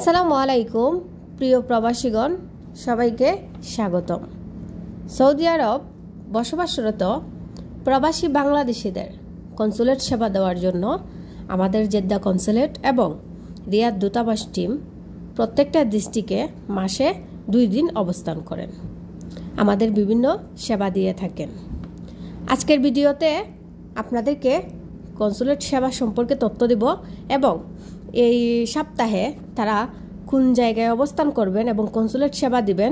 আসসালামু আলাইকুম প্রিয় প্রবাসীগণ, সবাইকে স্বাগতম। সৌদি আরব বসবাসরত প্রবাসী বাংলাদেশিদের কনসুলেট সেবা দেওয়ার জন্য আমাদের জেদ্দা কনসুলেট এবং রিয়াদ দূতাবাস টিম প্রত্যেকটা ডিস্ট্রিক্টে মাসে 2 দিন অবস্থান করেন, আমাদের বিভিন্ন সেবা দিয়ে থাকেন। আজকের ভিডিওতে আপনাদেরকে কনসুলেট সেবা সম্পর্কে তথ্য দেব এবং এই সপ্তাহে তারা কোন জায়গায় অবস্থান করবেন এবং কনসুলেট সেবা দিবেন,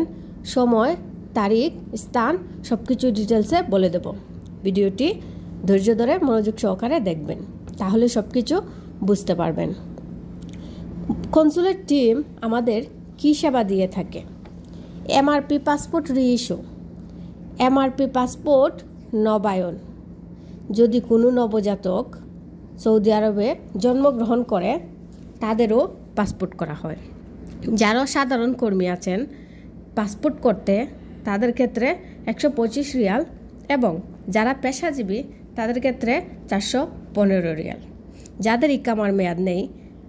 সময়, তারিখ, স্থান সবকিছু ডিটেলসে বলে দেব। ভিডিওটি ধৈর্য ধরে মনোযোগ সহকারে দেখবেন, তাহলে সবকিছু বুঝতে পারবেন। কনসুলেট টিম আমাদের কি সেবা দিয়ে থাকে? MRP passport reissue, MRP passport নবায়ন। যদি কোনো নবজাতক সৌদি আরবে জন্মগ্রহণ করে তাদেরও পাসপোর্ট করা হয়। যারা সাধারণ কর্মী আছেন পাসপোর্ট করতে তাদের ক্ষেত্রে 125 রিয়াল এবং যারা পেশাজীবী তাদের ক্ষেত্রে 415 রিয়াল। যাদের ইকামার মেয়াদ নেই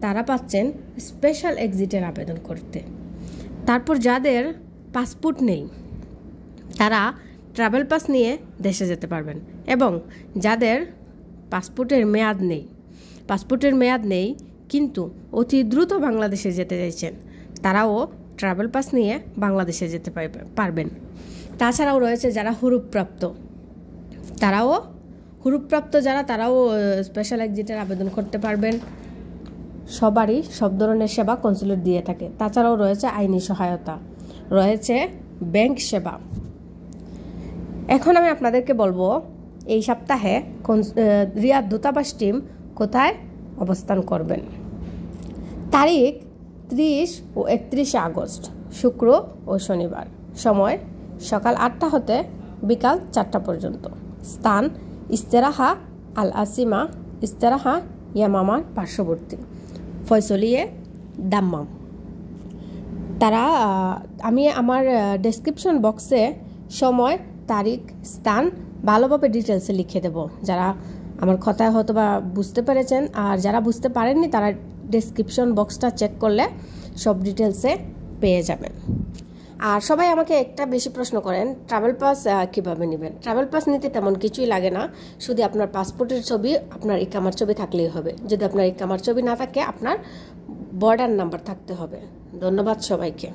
তারা পাচ্ছেন স্পেশাল এক্সিটের আবেদন করতে। তারপর যাদের পাসপোর্ট নেই তারা ট্রাভেল পাস নিয়ে দেশে যেতে পারবেন এবং যাদের পাসপোর্টের মেয়াদ নেই কিন্তু অতি দ্রুত বাংলাদেশে যেতে চাইছেন তারাও ট্রাভেল পাস নিয়ে বাংলাদেশে যেতে পারবেন। তাছাড়াও রয়েছে যারা হুরুপ্রাপ্ত, তারাও স্পেশাল এক্সিটের আবেদন করতে পারবেন। সবারই সব ধরনের সেবা কনসুলেট দিয়ে থাকে। তাছাড়াও রয়েছে আইনি সহায়তা, রয়েছে ব্যাংক সেবা। এখন আমি আপনাদেরকে বলবো এই সপ্তাহে রিয়াদ দূতাবাস টিম কোথায় অবস্থান করবেন। তারিখ 30 ও 31 আগস্ট, শুক্র ও শনিবার। সময় সকাল 8টা হতে বিকাল 4টা পর্যন্ত। স্থান ইস্তেরাহা আল আসিমা, ইস্তেরাহা ইয়ামামার পার্শ্ববর্তী, ফয়সলিয়ে দাম্মাম। আমি আমার ডেসক্রিপশন বক্সে সময়, তারিখ, স্থান ভালোভাবে ডিটেলসে লিখে দেব। যারা আমার কথায় হয়তো বা বুঝতে পেরেছেন আর যারা বুঝতে পারেননি তারা ডেসক্রিপশন বক্সটা চেক করলে সব ডিটেলসে পেয়ে যাবেন। আর সবাই আমাকে একটা বেশি প্রশ্ন করেন, ট্রাভেল পাস কীভাবে নেবেন? ট্রাভেল পাস নিতে তেমন কিছুই লাগে না, শুধু আপনার পাসপোর্টের ছবি, আপনার ইকামার ছবি থাকলেই হবে। যদি আপনার ইকামার ছবি না থাকে আপনার বর্ডার নাম্বার থাকতে হবে। ধন্যবাদ সবাইকে।